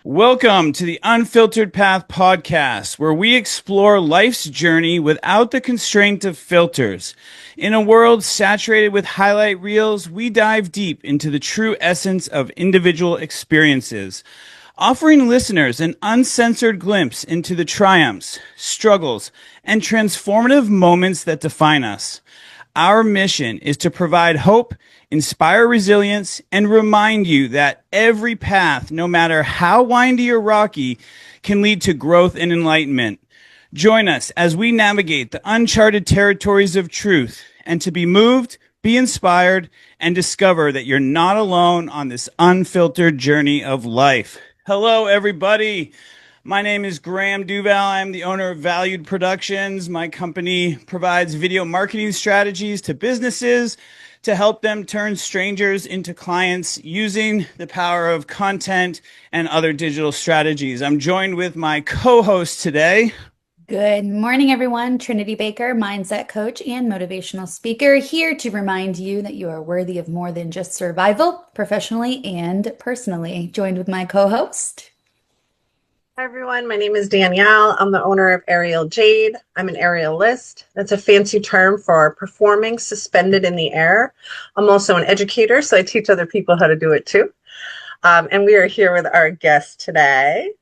Welcome to the Unfiltered Path podcast, where we explore life's journey without the constraint of filters. In a world saturated with highlight reels, we dive deep into the true essence of individual experiences, offering listeners an uncensored glimpse into the triumphs, struggles, and transformative moments that define us. Our mission is to provide hope, inspire resilience, and remind you that every path, no matter how windy or rocky, can lead to growth and enlightenment. Join us as we navigate the uncharted territories of truth and to be moved, be inspired, and discover that you're not alone on this unfiltered journey of life. Hello, everybody. My name is Graham Duval. I'm the owner of Valued Productions. My company provides video marketing strategies to businesses to help them turn strangers into clients using the power of content and other digital strategies. I'm joined with my co-host today. Good morning, everyone. Trinity Baker, mindset coach and motivational speaker, here to remind you that you are worthy of more than just survival, professionally and personally. Joined with my co-host. Hi, everyone. My name is Danielle. I'm the owner of Aerial Jade. I'm an aerialist. That's a fancy term for performing suspended in the air. I'm also an educator, so I teach other people how to do it too. And we are here with our guest today.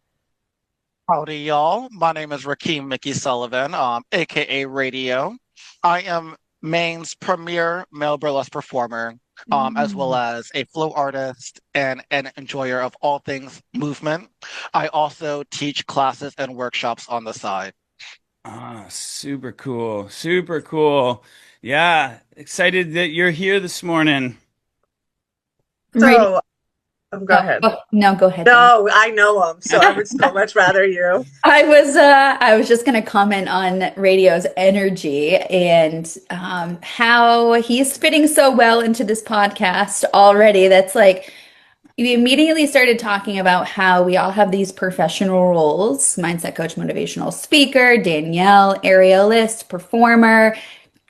Howdy, y'all. My name is Rakeem Mickey Sullivan, aka Radio. I am Maine's premier male burlesque performer, as well as a flow artist and an enjoyer of all things movement. I also teach classes and workshops on the side. Super cool. Super cool. Yeah, excited that you're here this morning. So, go ahead. No, go ahead. No, I know him, so I would so much rather you. I was just going to comment on Radio's energy and how he's fitting so well into this podcast already. That's like, you immediately started talking about how we all have these professional roles: mindset coach, motivational speaker, Danielle, aerialist, performer,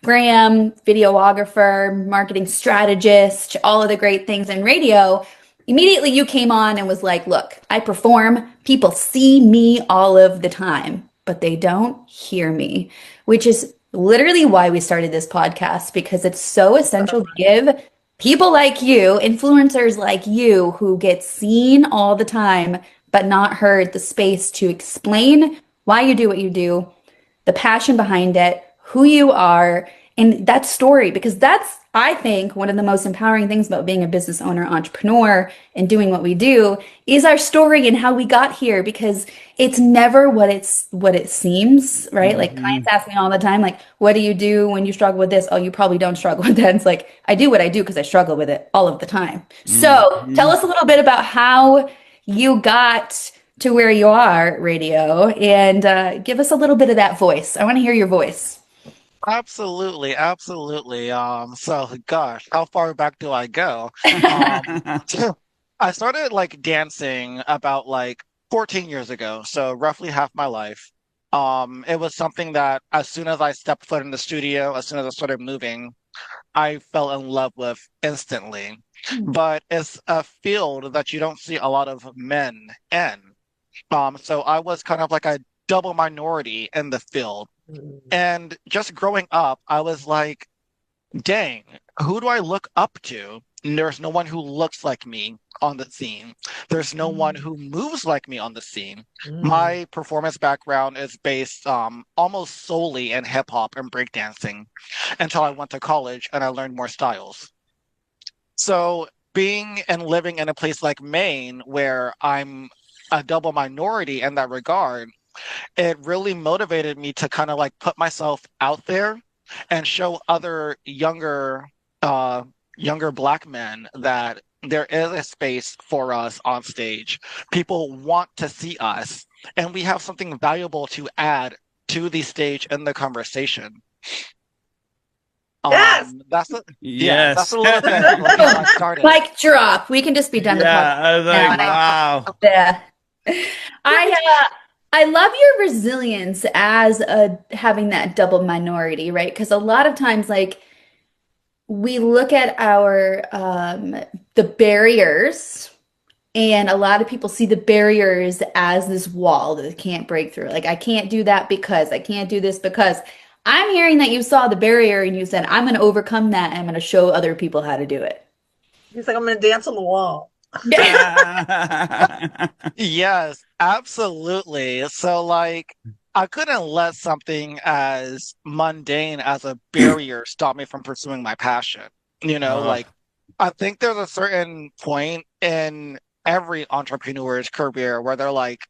Graham, videographer, marketing strategist, all of the great things in radio. Immediately you came on and was like, look, I perform. People see me all of the time, but they don't hear me, which is literally why we started this podcast, because it's so essential to give people like you, influencers like you, who get seen all the time, but not heard, the space to explain why you do what you do, the passion behind it, who you are, and that story, because that's, I think, one of the most empowering things about being a business owner, entrepreneur, and doing what we do is our story and how we got here, because it's never what it seems, right? Like clients ask me all the time, like, what do you do when you struggle with this? Oh, you probably don't struggle with that. It's like, I do what I do because I struggle with it all of the time. So tell us a little bit about how you got to where you are, Radio, and give us a little bit of that voice. I want to hear your voice. Absolutely, absolutely. So gosh, how far back do I go? I started like dancing about like 14 years ago, so roughly half my life. It was something that as soon as I stepped foot in the studio, as soon as I started moving, I fell in love with instantly. But it's a field that you don't see a lot of men in. So I was kind of like a double minority in the field. And just growing up, I was like, dang, who do I look up to? And there's no one who looks like me on the scene. There's no one who moves like me on the scene. My performance background is based almost solely in hip hop and breakdancing until I went to college and I learned more styles. So being and living in a place like Maine, where I'm a double minority in that regard, it really motivated me to kind of like put myself out there and show other younger Black men that there is a space for us on stage. People want to see us, and we have something valuable to add to the stage in the conversation. Yes. That's Yes. that's a little bit like how I started. Mic drop. We can just be done. Yeah, I was like, wow. Yeah. I love your resilience as having that double minority, right? Because a lot of times, like, we look at our the barriers And a lot of people see the barriers as this wall that they can't break through. Like, I can't do that because I can't do this because I'm hearing that you saw the barrier and you said, I'm going to overcome that and I'm going to show other people how to do it. He's like, I'm gonna dance on the wall. Yes, absolutely. So, like, I couldn't let something as mundane as a barrier stop me from pursuing my passion. Oh. Like, I think there's a certain point in every entrepreneur's career where they're like,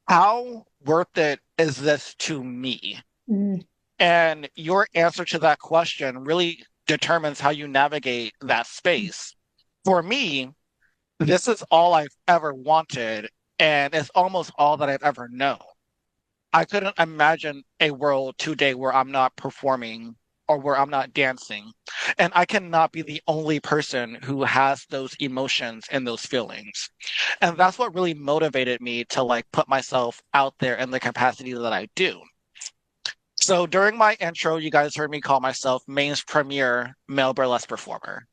how worth it is this to me? Mm, And your answer to that question really determines how you navigate that space. For me, this is all I've ever wanted, and it's almost all that I've ever known. I couldn't imagine a world today where I'm not performing or where I'm not dancing. And I cannot be the only person who has those emotions and those feelings. And that's what really motivated me to like put myself out there in the capacity that I do. So during my intro, you guys heard me call myself Maine's premier male burlesque performer.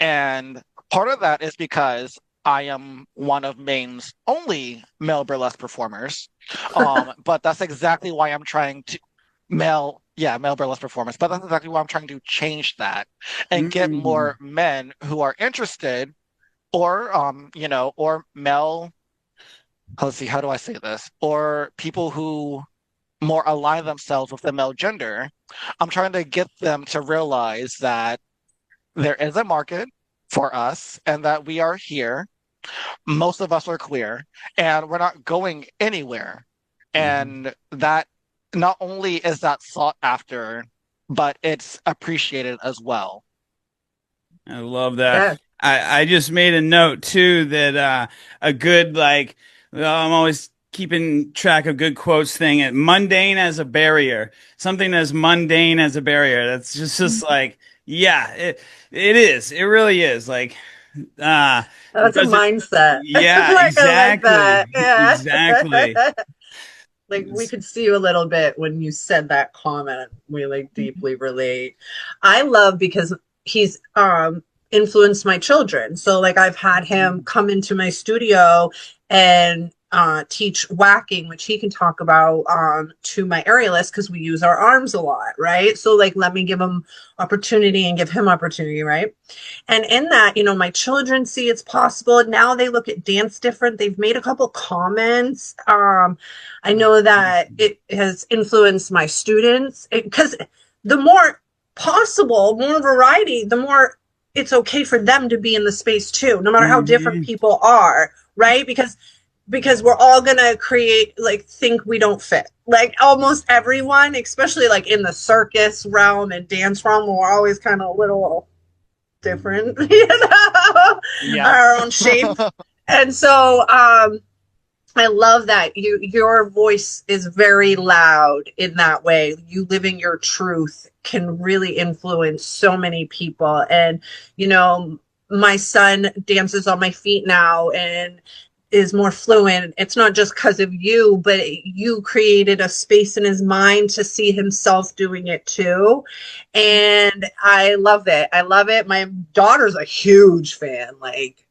And part of that is because I am one of Maine's only male burlesque performers. But that's exactly why I'm trying to male burlesque performers. But that's exactly why I'm trying to change that and get Mm. more men who are interested or or male, let's see, how do I say this? Or people who more align themselves with the male gender. I'm trying to get them to realize that there is a market for us and that we are here. Most of us are queer and we're not going anywhere. Mhm. And that not only is that sought after, but it's appreciated as well. I love that. Yeah, I just made a note too that a good like well, I'm always keeping track of good quotes thing at mundane as a barrier. Something as mundane as a barrier. That's just like yeah, it is. It really is. Like that's a does it mindset. yeah, Like I like that. exactly. Yeah. Exactly. Like we could see you a little bit when you said that comment. We like deeply relate. I love because he's influenced my children. So like I've had him come into my studio and teach whacking, which he can talk about to my aerialist because we use our arms a lot, right? So like let me give him opportunity and give him opportunity, right? And in that, you know, my children see it's possible. Now they look at dance different. They've made a couple comments. I know that it has influenced my students because the more possible, more variety, the more it's okay for them to be in the space too, no matter how different Mhm. people are, right? Because we're all gonna create like think we don't fit. Like almost everyone, especially like in the circus realm and dance realm, we're always kind of a little different, you know, Yeah. our own shape. And so I love that your voice is very loud in that way. You living your truth can really influence so many people. And you know, my son dances on my feet now and is more fluent. It's not just because of you, but you created a space in his mind to see himself doing it too. And I love it. I love it. My daughter's a huge fan, like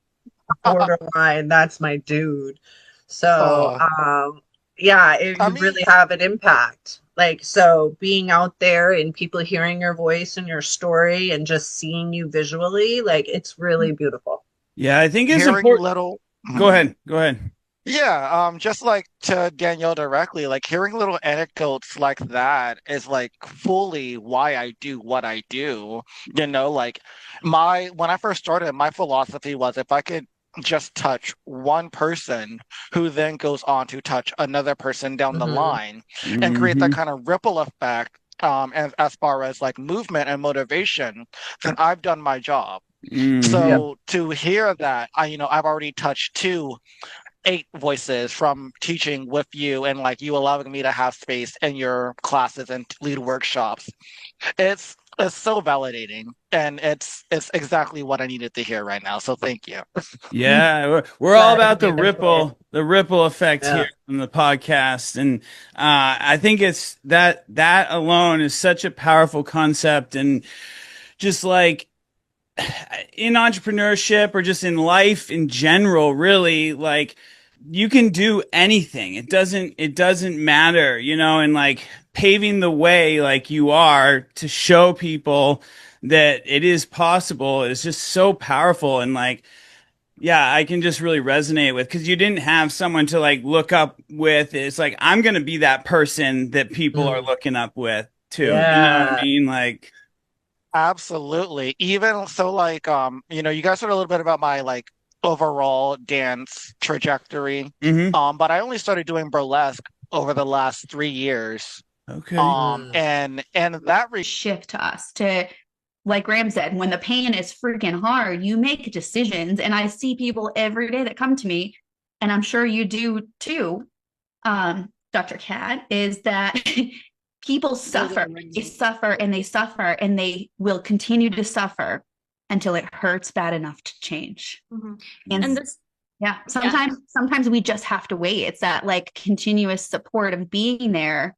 borderline, that's my dude. So, uh, yeah, I you mean, really have an impact. Like, so being out there and people hearing your voice and your story and just seeing you visually, like, it's really beautiful. Yeah, I think it's hearing important. little. Go Mhm. ahead. Go ahead. Yeah, just like to Danielle directly, like hearing little anecdotes like that is like fully why I do what I do. Like my when I first started, my philosophy was if I could just touch one person who then goes on to touch another person down the Hmm. line and create that Hmm. kind of ripple effect, and as far as like movement and motivation, then I've done my job. Yep. Hmm. So to hear that, I've already touched two eight voices from teaching with you and like you allowing me to have space in your classes and lead workshops. It's so validating and it's exactly what I needed to hear right now. So thank you. Yeah, we're all Glad about you enjoyed. the ripple effect here Yeah. on the podcast, and I think it's that alone is such a powerful concept, and just like in entrepreneurship or just in life in general, really, like you can do anything. It doesn't matter, and like paving the way like you are to show people that it is possible is just so powerful. And like, yeah, I can just really resonate with, because you didn't have someone to like look up with. It's like, I'm going to be that person that people are Mm. looking up with too. You know what I Yeah. mean? Like, Absolutely. Even so, like, you guys heard a little bit about my like overall dance trajectory. hmm But I only started doing burlesque over the last 3 years. okay. Mm. And that re Shift to us to, like Graham said, when the pain is freaking hard, you make decisions. And I see people every day that come to me, and I'm sure you do too, Dr. Cat, is that people suffer. They suffer and they suffer and they will continue to suffer until it hurts bad enough to change. Mm-hmm. And And this, yeah, yeah, sometimes we just have to wait. It's that like continuous support of being there.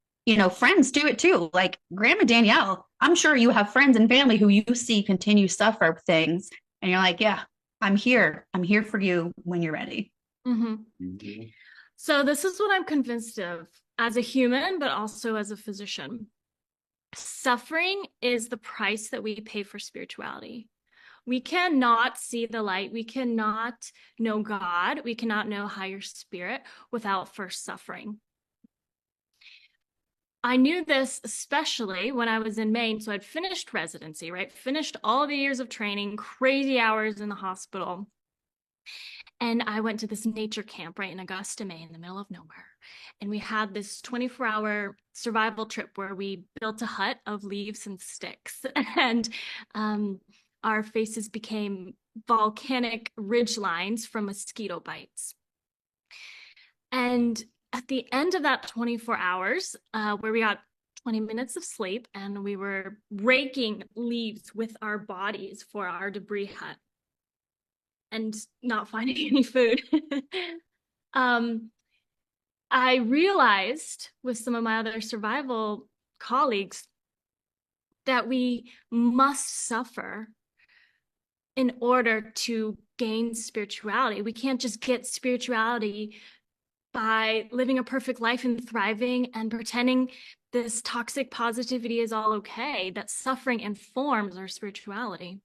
Friends do it too. Like Grandma Danielle, I'm sure you have friends and family who you see continue suffer things, and you're like, yeah, I'm here. I'm here for you when you're ready. mm-hmm. Mhm. So this is what I'm convinced of as a human, but also as a physician. Suffering is the price that we pay for spirituality. We cannot see the light. We cannot know God. We cannot know higher spirit without first suffering. I knew this especially when I was in Maine. So I'd finished residency, right? Finished all the years of training, crazy hours in the hospital. And I went to this nature camp right in Augusta, Maine, in the middle of nowhere. And we had this 24-hour survival trip where we built a hut of leaves and sticks. And our faces became volcanic ridge lines from mosquito bites. And at the end of that 24 hours, where we got 20 minutes of sleep and we were raking leaves with our bodies for our debris hut and not finding any food, I realized with some of my other survival colleagues that we must suffer in order to gain spirituality. We can't just get spirituality by living a perfect life and thriving and pretending this toxic positivity is all okay. That suffering informs our spirituality.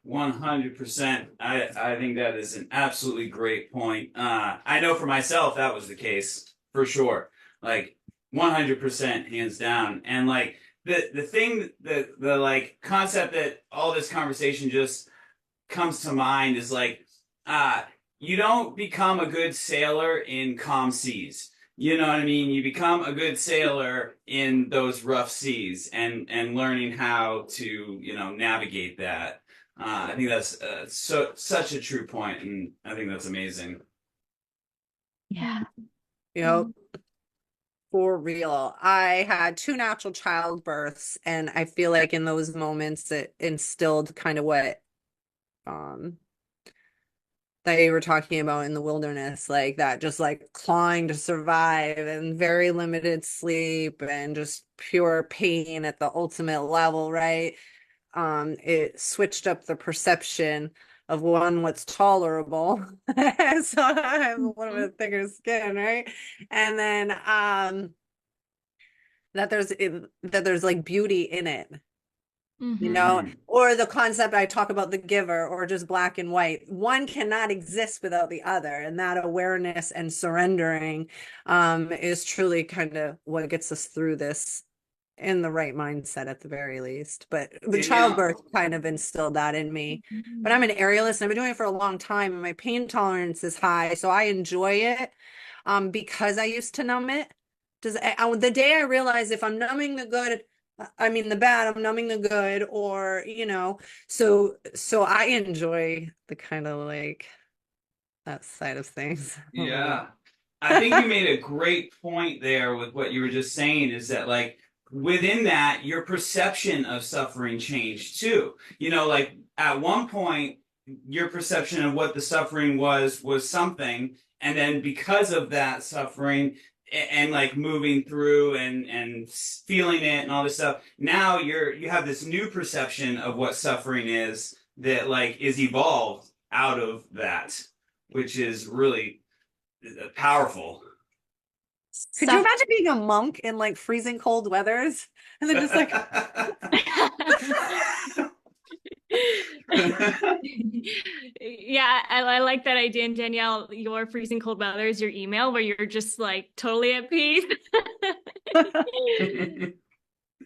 100%. I think that is an absolutely great point. I know for myself that was the case for sure. Like 100% hands down. And like the thing that the like concept that all this conversation just comes to mind is like you don't become a good sailor in calm seas. You know what I mean? You become a good sailor in those rough seas and learning how to, navigate that. I think that's such a true point, and I think that's amazing. Yeah. Yep. For real. I had 2 natural childbirths, and I feel like in those moments it instilled kind of what that you were talking about in the wilderness, like that, just like clawing to survive and very limited sleep and just pure pain at the ultimate level, right? It switched up the perception of what's tolerable. So I have a little bit thicker skin, right? And then that there's like beauty in it. Or the concept I talk about, the giver, or just black and white. One cannot exist without the other, and that awareness and surrendering is truly kind of what gets us through this in the right mindset at the very least. But the childbirth kind of instilled that in me. But I'm an aerialist, and I've been doing it for a long time, and my pain tolerance is high, so I enjoy it because I used to numb it. The day I realize if I'm numbing the good, I mean the bad, I'm numbing the good, or so I enjoy the kind of like that side of things. Yeah. I think you made a great point there with what you were just saying, is that like within that, your perception of suffering changed too. Like at one point, your perception of what the suffering was something. And then because of that suffering, and like moving through and feeling it and all this stuff. Now you have this new perception of what suffering is that like is evolved out of that, which is really powerful. Could you imagine being a monk in like freezing cold weathers and then just like Yeah, I like that idea. And Danielle, your freezing cold weather is your email where you're just like totally at peace.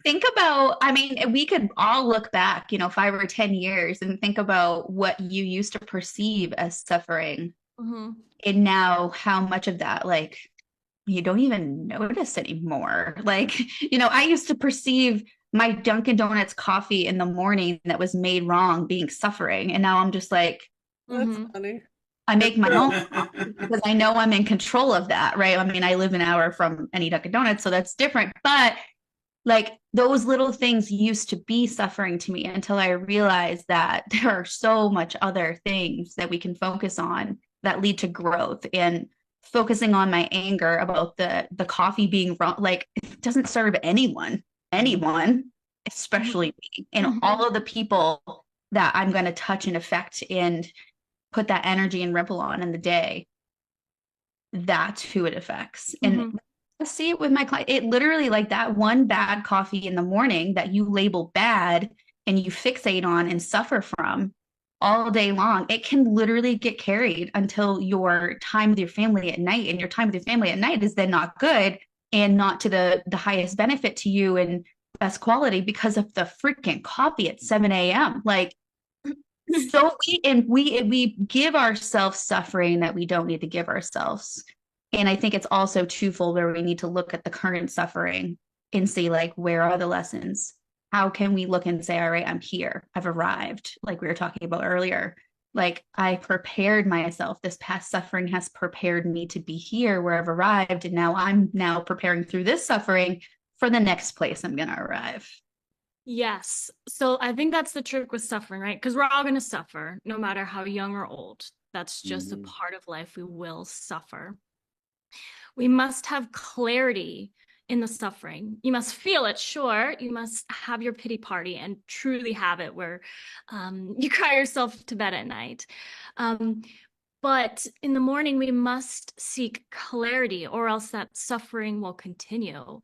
Think about, I mean, we could all look back, 5 or 10 years and think about what you used to perceive as suffering. Mhm. And now how much of that, like, you don't even notice anymore. Like, I used to perceive my Dunkin' Donuts coffee in the morning that was made wrong being suffering. And now I'm just like, that's Mhm. funny. I make my own because I know I'm in control of that, right? I mean, I live an hour from any Dunkin' Donuts, so that's different. But like those little things used to be suffering to me until I realized that there are so much other things that we can focus on that lead to growth. And focusing on my anger about the coffee being wrong, like it doesn't serve anyone, especially me and Mhm. all of the people that I'm going to touch and affect and put that energy and ripple on in the day. That's who it affects. And Mhm. I see it with my client. It literally, like that one bad coffee in the morning that you label bad and you fixate on and suffer from all day long, it can literally get carried until your time with your family at night. And your time with your family at night is then not good and not to the highest benefit to you and best quality because of the freaking coffee at 7 a.m. Like, so we give ourselves suffering that we don't need to give ourselves. And I think it's also twofold where we need to look at the current suffering and see like where are the lessons? How can we look and say, all right, I'm here. I've arrived, like we were talking about earlier. Like I prepared myself. This past suffering has prepared me to be here where I've arrived. And now I'm now preparing through this suffering for the next place I'm gonna arrive. Yes. So I think that's the trick with suffering, right? Because we're all going to suffer, no matter how young or old. That's just a part of life. We will suffer. We must have clarity in the suffering. You must feel it, sure. You must have your pity party and truly have it where you cry yourself to bed at night. But in the morning, we must seek clarity, or else that suffering will continue.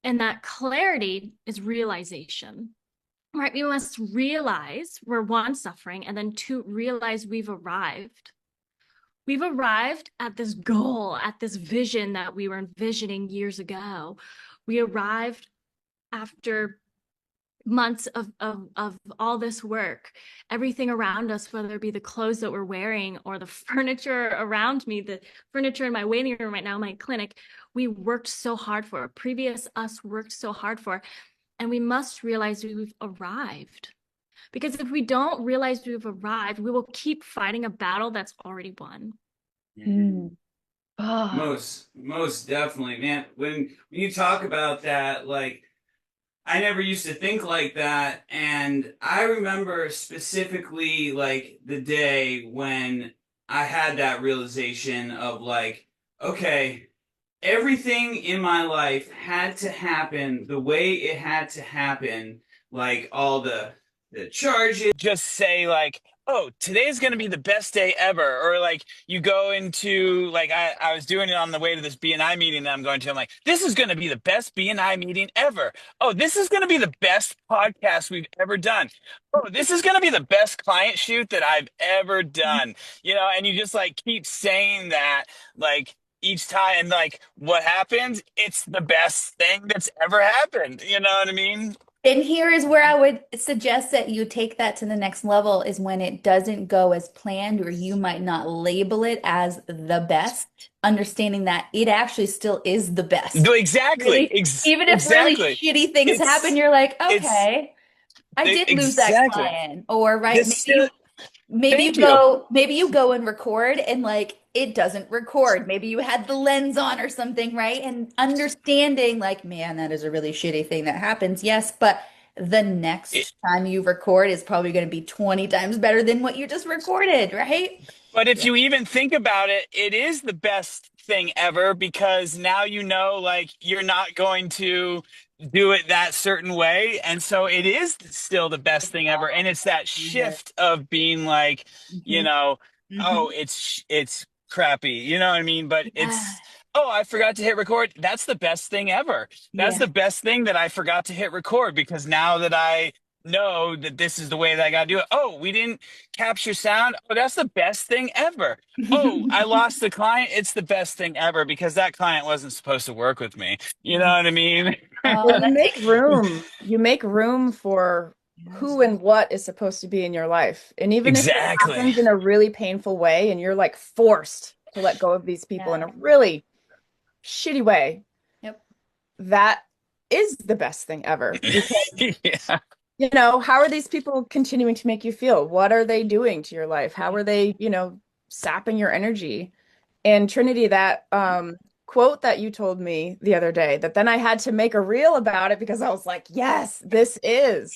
And that clarity is realization, right? We must realize we're one, suffering, and then two, realize we've arrived. We've arrived at this goal, at this vision that we were envisioning years ago. We arrived after months of all this work, everything around us, whether it be the clothes that we're wearing or the furniture around me, the furniture in my waiting room right now, my clinic, we worked so hard for, previous us worked so hard for, and we must realize we've arrived. Because if we don't realize we've arrived, we will keep fighting a battle that's already won. Mm. Oh. Most definitely, man. When you talk about that, like I never used to think like that, and I remember specifically like the day when I had that realization of like, okay, everything in my life had to happen the way it had to happen, like all the charges just say like, oh, today's going to be the best day ever. Or like you go into like I was doing it on the way to this BNI meeting that I'm going to. I'm like, this is going to be the best BNI meeting ever. Oh, this is going to be the best podcast we've ever done. Oh, this is going to be the best client shoot that I've ever done. And you just like keep saying that like each time, and like what happens, it's the best thing that's ever happened. You know what I mean? And here is where I would suggest that you take that to the next level is when it doesn't go as planned, or you might not label it as the best, understanding that it actually still is the best. No, exactly. Really, even if really Exactly. shitty things happen, It's you're like, it's okay, I did lose that exactly. client. Or right, This still. Thank you. maybe you go and record and like it doesn't record. Maybe you had the lens on or something, right? And understanding like, man, that is a really shitty thing that happens. Yes, but the It, next time you record is probably going to be 20 times better than what you just recorded, right? but if Yeah. you even think about it, it is the best thing ever because now you know, like, you're not going to do it that certain way. And so it is still the best thing ever. And it's that shift of being like, you Mhm. know, oh, Mhm. it's crappy. You know what I mean? But Yeah. it's, oh, I forgot to hit record. That's the best thing ever. That's Yeah. the best thing that I forgot to hit record because now that I know that this is the way that I got to do it. Oh, we didn't capture sound. Oh, that's the best thing ever. Oh, I lost the client. It's the best thing ever because that client wasn't supposed to work with me. You know what I mean? Oh, Well, you that make makes room. You make room for who and what is supposed to be in your life. And even if it Exactly. happens in a really painful way and you're like forced to let go of these people in yeah. a really shitty way, Yep. that is the best thing ever. Because, Yeah. how are these people continuing to make you feel? What are they doing to your life? How are they, sapping your energy? And Trinity, that quote that you told me the other day, that then I had to make a reel about it because I was like, yes, It's this so is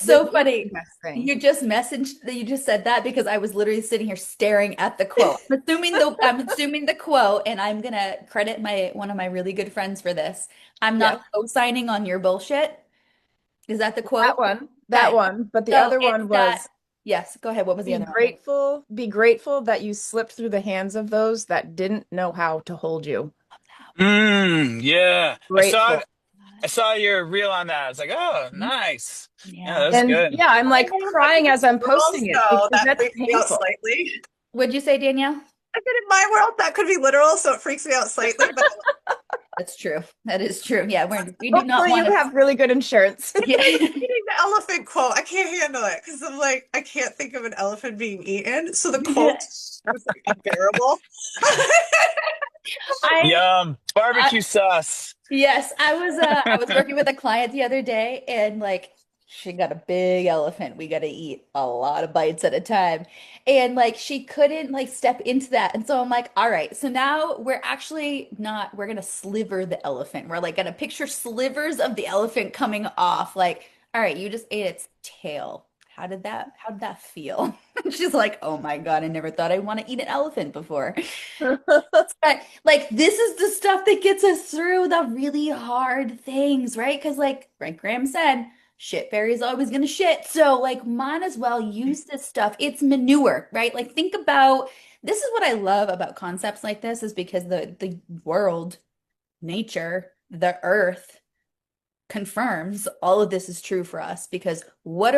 the funny. best thing. You just messaged that you just said that because I was literally sitting here staring at the quote. I'm assuming the quote, and I'm gonna credit my one of my really good friends for this. I'm Yes, not co-signing on your bullshit. Is that the that quote? one, that Okay. one. But the So other it's one that, was yes, go ahead. What was the other one? be grateful that you slipped through the hands of those that didn't know how to hold you. Yeah. Grateful. I saw your reel on that. I was like, oh, nice. Yeah, Yeah. that's And good. yeah, I'm My like world, that could crying be as I'm literal, posting it so because that that's freaks me out painful. slightly. What'd you say, Danielle? I said in my world that could be literal, so it freaks me out slightly. But That's true. That is true. Yeah, we do not Hopefully you want to. have really good insurance. Yeah. eating the elephant quote, I can't handle it because I'm like, I can't think of an elephant being eaten. So the quote is like unbearable. I, Yum. I Barbecue sauce. Yes, I was working with a client the other day and like she got a big elephant. We got to eat a lot of bites at a time. And like she couldn't like step into that. And so I'm like, all right, so now we're actually not we're gonna sliver the elephant. We're like gonna picture slivers of the elephant coming off. Like, all right, you just ate its tail. How did that feel? She's like, oh my God, I never thought I'd want to eat an elephant before. But like this is the stuff that gets us through the really hard things, right? Because like Graham said, shit fairy is always gonna shit. So like might as well use this stuff. It's manure, right? Like think about this is what I love about concepts like this is because the world, nature, the earth confirms all of this is true for us because what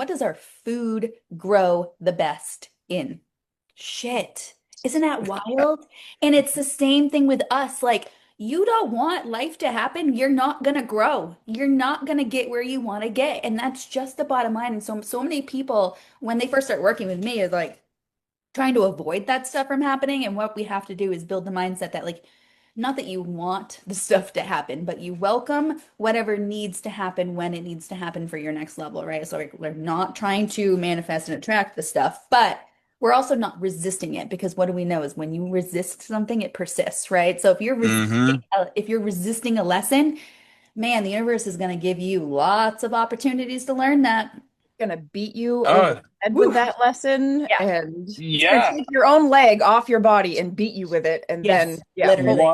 does our food grow the best in? Shit. Isn't that wild? And it's the same thing with us. Like, you don't want life to happen. You're not gonna grow. You're not gonna get where you want to get. And that's just the bottom line. And so many people, when they first start working with me, is like trying to avoid that stuff from happening. And what we have to do is build the mindset that, like, not that you want the stuff to happen, but you welcome whatever needs to happen when it needs to happen for your next level, right? So like, we're not trying to manifest and attract the stuff, but we're also not resisting it because what do we know is when you resist something, it persists, right? So Mm-hmm. if you're resisting a lesson, man, the universe is going to give you lots of opportunities to learn that. Gonna beat you over Oh, the head with Woo. that lesson, Yeah. and it's gonna yeah. take your own leg off your body and beat you with it, and then Yes, yeah, literally.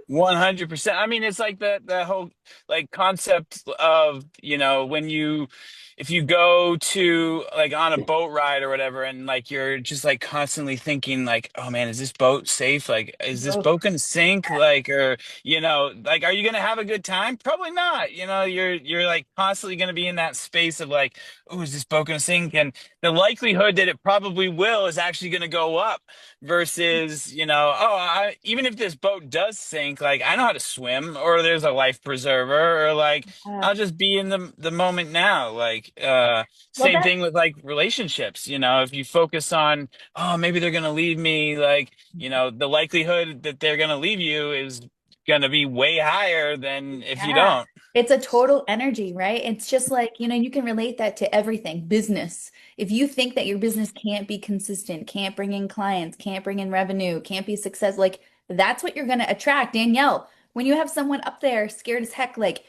One 100%. I mean, it's like the whole like concept of, when you if you go to like on a boat ride or whatever and like you're just like constantly thinking like, oh man, is this boat safe? Like, is this Oh, boat gonna sink? Like, or like, are you gonna have a good time? Probably not. You're like constantly gonna be in that space of like, oh, is this boat gonna sink? And the likelihood that it probably will is actually gonna go up versus, oh, even if this boat does sink, like I know how to swim, or there's a life preserver, or like yeah. I'll just be in the moment now. Like, Well, same thing with like relationships. If you focus on, oh, maybe they're gonna leave me, like, the likelihood that they're gonna leave you is gonna be way higher than if you yeah. don't. It's a total energy, right? It's just like, you can relate that to everything, business. If you think that your business can't be consistent, can't bring in clients, can't bring in revenue, can't be success, like that's what you're going to attract. Danielle, when you have someone up there scared as heck, like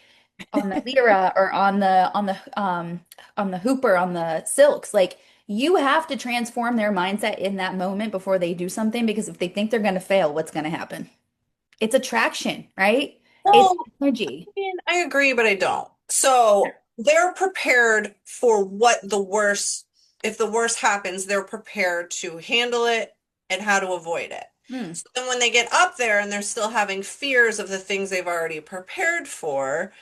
on the Lyra or on the Hooper, on the Silks, like you have to transform their mindset in that moment before they do something because if they think they're going to fail, what's going to happen? it's attraction, right? It's Well, energy. mean, I agree, but I don't. So they're prepared for what the worst, if the worst happens, they're prepared to handle it and how to avoid it. Hmm. So then when they get up there and they're still having fears of the things they've already prepared for,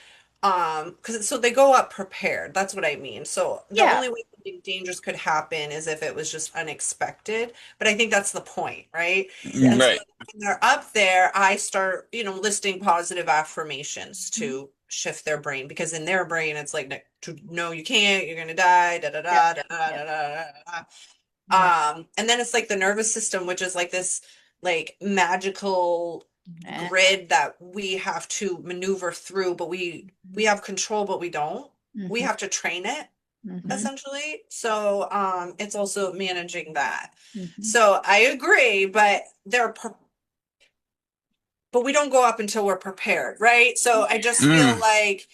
because so they go up prepared. That's what I mean. So the Yeah. only way something dangerous could happen is if it was just unexpected. But I think that's the point, right? And so Right. when they're up there, I start, listing positive affirmations Mhm. to shift their brain because in their brain it's like, no, you can't, you're gonna die, da da Yep. da da da Yep. da da da. Yeah. And then it's like the nervous system, which is like this like magical Yeah. grid that we have to maneuver through, but we have control, but we don't. We Mhm. have to train it Mhm. essentially. So it's also managing that. Mhm. So I agree, but but we don't go up until we're prepared, right? So I just feel Mm. like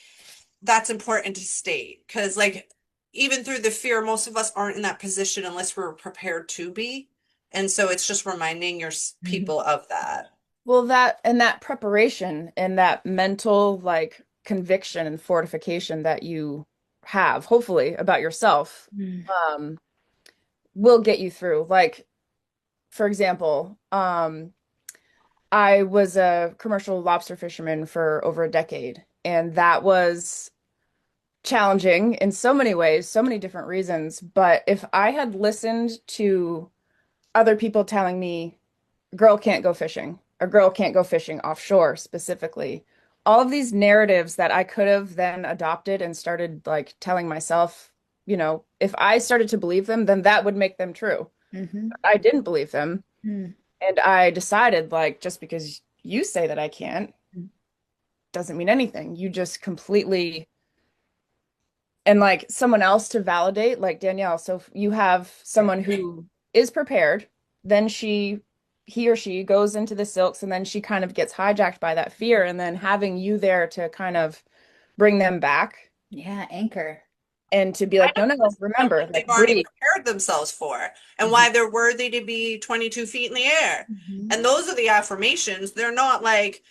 that's important to state because like even through the fear, most of us aren't in that position unless we're prepared to be. And so it's just reminding your Mhm. people of that. Well, that preparation and that mental like conviction and fortification that you have, hopefully, about yourself, Mhm. um, will get you through. Like, for example, I was a commercial lobster fisherman for over a decade, and that was challenging in so many ways, so many different reasons. But if I had listened to other people telling me, girl can't go fishing, a girl can't go fishing offshore specifically, all of these narratives that I could have then adopted and started like telling myself, if I started to believe them, then that would make them true. Mhm. I didn't believe them. Mhm. And I decided, like, just because you say that I can't doesn't mean anything. You just completely, and like someone else to validate, like Danielle. So if you have someone who is prepared, then he or she goes into the silks and then she kind of gets hijacked by that fear. And then having you there to kind of bring them back Yeah, anchor. and to be I like, no, know no, this no, is remember, something like they've already breathe. prepared themselves for and Mhm. why they're worthy to be 22 feet in the air. Mhm. And those are the affirmations. They're not like,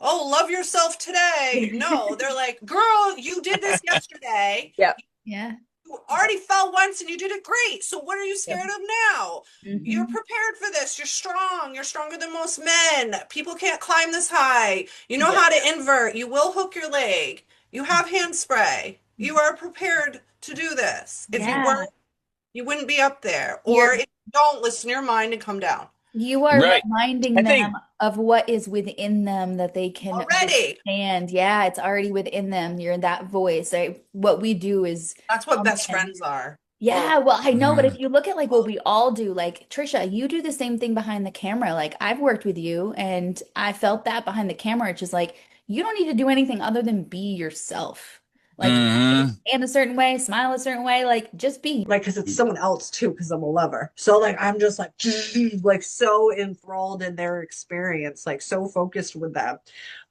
oh, love yourself today. No, they're like, girl, you did this yesterday. Yep. Yeah. You already fell once and you did it great. So what are you Yep. scared of now? You're Mhm. prepared for this. You're strong. You're stronger than most men. People can't climb this high. You know Yep. how to invert. You will hook your leg. You have hand spray. You are prepared to do this. If you Yeah. weren't, you wouldn't be up there. You're Or if you don't, listen to your mind and come down. You are Right. reminding I them think of what is within them that they can Already. understand. Yeah, it's already within them. You're that voice. What we do is That's what come best in. friends are. Yeah, well, I know, but if mm, you look at like what we all do, like Trisha, you do the same thing behind the camera. Like I've worked with you and I felt that behind the camera. It's just like you don't need to do anything other than be yourself. Like you don't need to mhm. stand a certain way, smile a certain way, like just be. Like because it's someone else too because I'm a lover, so like I'm just like like so enthralled in their experience, like so focused with them.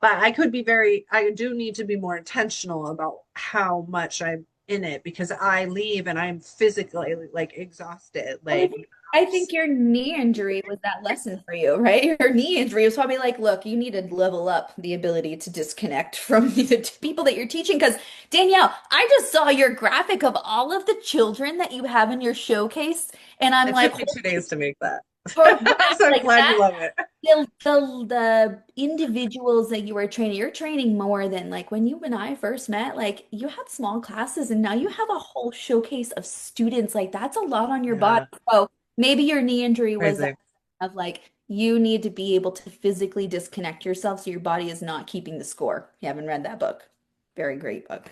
But I do need to be more intentional about how much I'm in it because I leave and I'm physically like exhausted, Well, like I think your knee injury was that lesson for you, right? Your knee injury was probably like, look, you need to level up the ability to disconnect from the people that you're teaching. Because Danielle, I just saw your graphic of all of the children that you have in your showcase, and I'm it like, took me 2 days to make that. for I'm real, so like glad you that. love it. The individuals that you were training, you're training more than like when you and I first met, like you had small classes and now you have a whole showcase of students. Like that's a lot on your body. Yeah, So maybe your knee injury was that crazy. of like you need to be able to physically disconnect yourself so your body is not keeping the score. You haven't read that book. Very great book.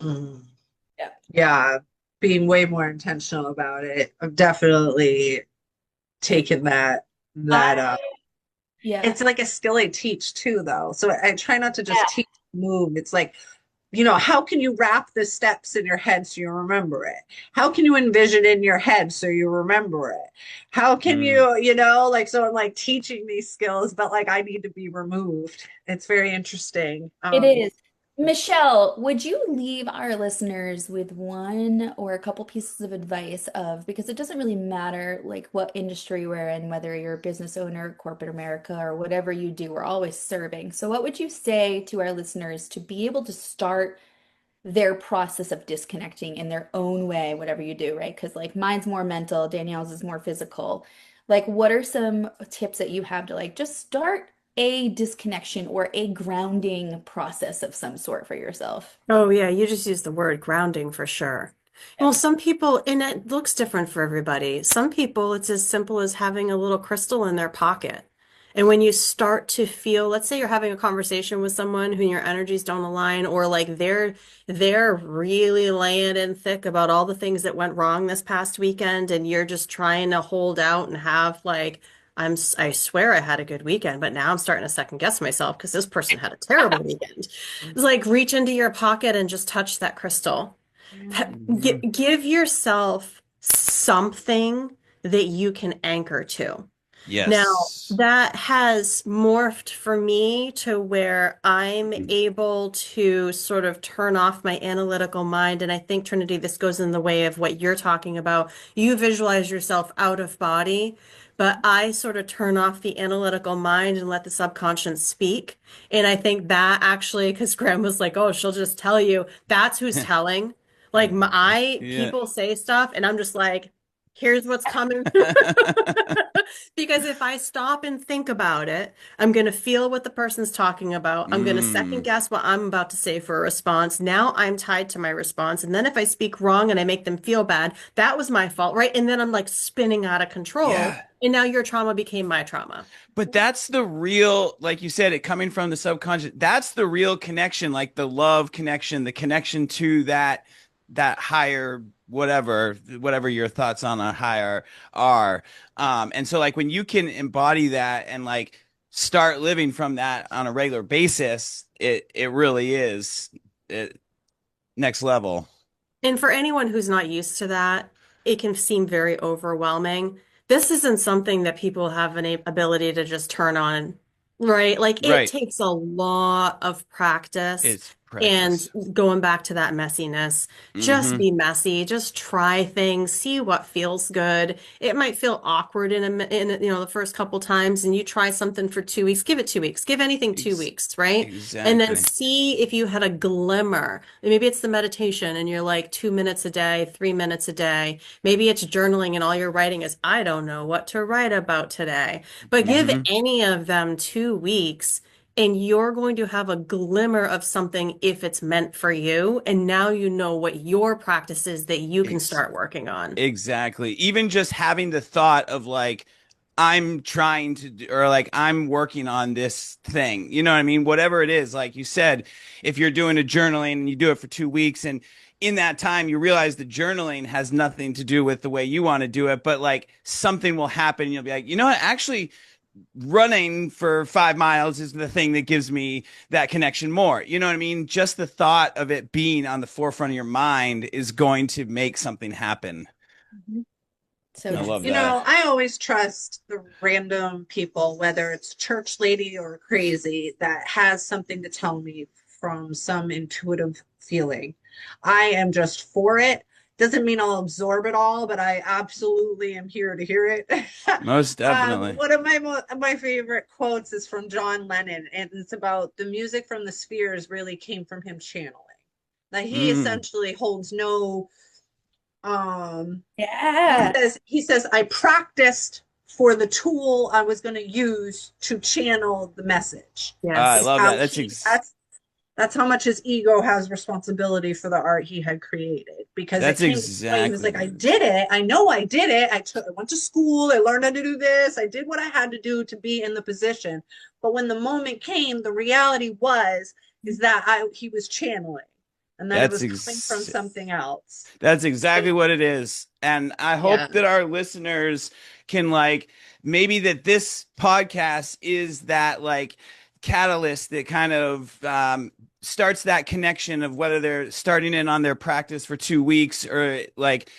Mm. Yeah. Yeah, being way more intentional about it. I've definitely taken I, that yeah. it's like a skill I teach too, though. So I try not to just Yeah. teach move. It's like, how can you wrap the steps in your head so you remember it? How can you envision in your head so you remember it? How can Mm. like, so I'm like teaching these skills, but like I need to be removed. It's very interesting. It is. Michelle, would you leave our listeners with one or a couple pieces of advice of, because it doesn't really matter like what industry we're in, whether you're a business owner, corporate America, or whatever you do, we're always serving. So what would you say to our listeners to be able to start their process of disconnecting in their own way, whatever you do, right? Because like mine's more mental, Danielle's is more physical. Like, what are some tips that you have to like just start a disconnection or a grounding process of some sort for yourself? Oh, yeah, you just used the word grounding for sure. Well, some people, and it looks different for everybody. Some people, it's as simple as having a little crystal in their pocket. And when you start to feel, let's say you're having a conversation with someone who your energies don't align, or like they're really laying in thick about all the things that went wrong this past weekend, and you're just trying to hold out and have like, I swear I had a good weekend, but now I'm starting to second guess myself because this person had a terrible weekend. It's like reach into your pocket and just touch that crystal. Mhm. Give yourself something that you can anchor to. Now, Yes. that has morphed for me to where I'm able to sort of turn off my analytical mind. And I think, Trinity, this goes in the way of what you're talking about. You visualize yourself out of body, but I sort of turn off the analytical mind and let the subconscious speak. And I think that actually, because Graham was like, oh, she'll just tell you, that's who's telling. Like, Yeah. people say stuff, and I'm just like, here's what's coming. Because if I stop and think about it, I'm going to feel what the person's talking about. I'm going to second Mm. guess what I'm about to say for a response. Now I'm tied to my response. And then if I speak wrong and I make them feel bad, that was my fault, right? And then I'm like spinning out of control. Yeah. And now your trauma became my trauma. But that's the real, like you said, it coming from the subconscious. That's the real connection, like the love connection, the connection to that higher whatever your thoughts on a higher are. And so like when you can embody that and like start living from that on a regular basis, it really is it, next level. And for anyone who's not used to that, it can seem very overwhelming. This isn't something that people have an ability to just turn on, right? Like it Right. takes a lot of practice. It's And practice. going back to that messiness, just Mm-hmm. be messy, just try things, see what feels good. It might feel awkward in the first couple times, and you try something for 2 weeks, give it 2 weeks, give anything two Ex weeks, right? And then exactly. see if you had a glimmer. Maybe it's the meditation and you're like 2 minutes a day, 3 minutes a day. Maybe it's journaling and all you're writing is, I don't know what to write about today. But give Mm-hmm. any of them 2 weeks and you're going to have a glimmer of something if it's meant for you. And now you know what your practice is that you can Ex start working on. exactly. Even just having the thought of like, I'm trying to do, or like I'm working on this thing. You know what I mean? Whatever it is, like you said, if you're doing a journaling and you do it for 2 weeks and in that time you realize the journaling has nothing to do with the way you want to do it, but like something will happen and you'll be like, you know what? Actually, running for 5 miles is the thing that gives me that connection more. You know what I mean? Just the thought of it being on the forefront of your mind is going to make something happen. Mhm. So I Yeah. love You true. that. know, I always trust the random people, whether it's church lady or crazy, that has something to tell me from some intuitive feeling. I am just for it. Doesn't mean I'll absorb it all, but I absolutely am here to hear it. Most definitely. One of my favorite quotes is from John Lennon, and it's about the music from the spheres really came from him channeling. That he Mm, essentially holds no Yeah. he says I practiced for the tool I was going to use to channel the message. I Yes. It's love that. how that's how much his ego has responsibility for the art he had created, because it that's came to the point he was exactly like, what I it is. did it, I know I did it, I went to school, I learned how to do this, I did what I had to do to be in the position. But when the moment came, the reality was is that he was channeling, and that it That's was coming from ex something else. That's exactly what it is. And I Yeah. hope that our listeners can like maybe that this podcast is that like catalyst that kind of starts that connection of whether they're starting in on their practice for 2 weeks or like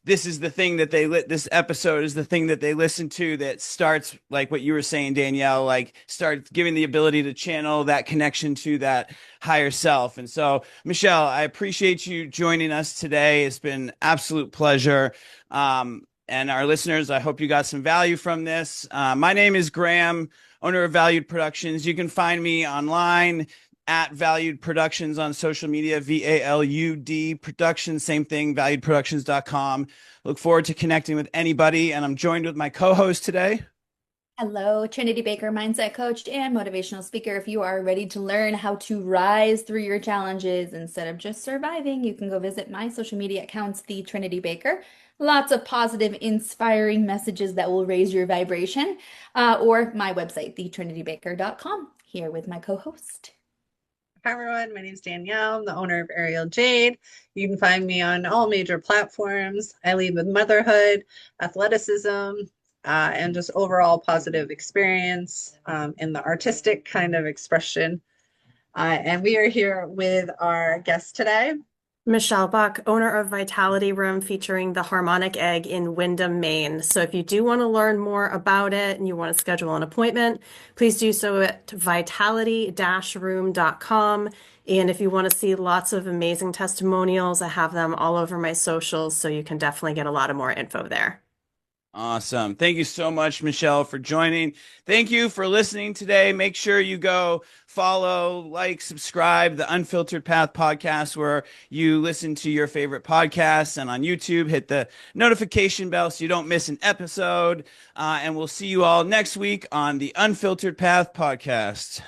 this is the thing that this episode is the thing that they listen to that starts, like what you were saying, Danielle, like starts giving the ability to channel that connection to that higher self. And so, Michelle, I appreciate you joining us today. It's been absolute pleasure. And our listeners, I hope you got some value from this. My name is Graham, owner of Valued Productions. You can find me online at Valued Productions on social media, VALUD Productions, same thing, valuedproductions.com. Look forward to connecting with anybody. And I'm joined with my co-host today. Hello, Trinity Baker, mindset coach and motivational speaker. If you are ready to learn how to rise through your challenges instead of just surviving, you can go visit my social media accounts, The Trinity Baker. Lots of positive, inspiring messages that will raise your vibration, or my website, thetrinitybaker.com, here with my co-host. Hi everyone, my name is Danielle. I'm the owner of Ariel Jade. You can find me on all major platforms. I lead with motherhood, athleticism, and just overall positive experience in the artistic kind of expression. And we are here with our guest today. Michelle Buck, owner of Vitality Room, featuring the Harmonic Egg in Windham, Maine. So if you do want to learn more about it and you want to schedule an appointment, please do so at vitality-room.com. And if you want to see lots of amazing testimonials, I have them all over my socials, so you can definitely get a lot of more info there. Awesome. Thank you so much, Michelle, for joining. Thank you for listening today. Make sure you go follow, like, subscribe the Unfiltered Path podcast where you listen to your favorite podcasts, and on YouTube, hit the notification bell so you don't miss an episode. And we'll see you all next week on the Unfiltered Path podcast.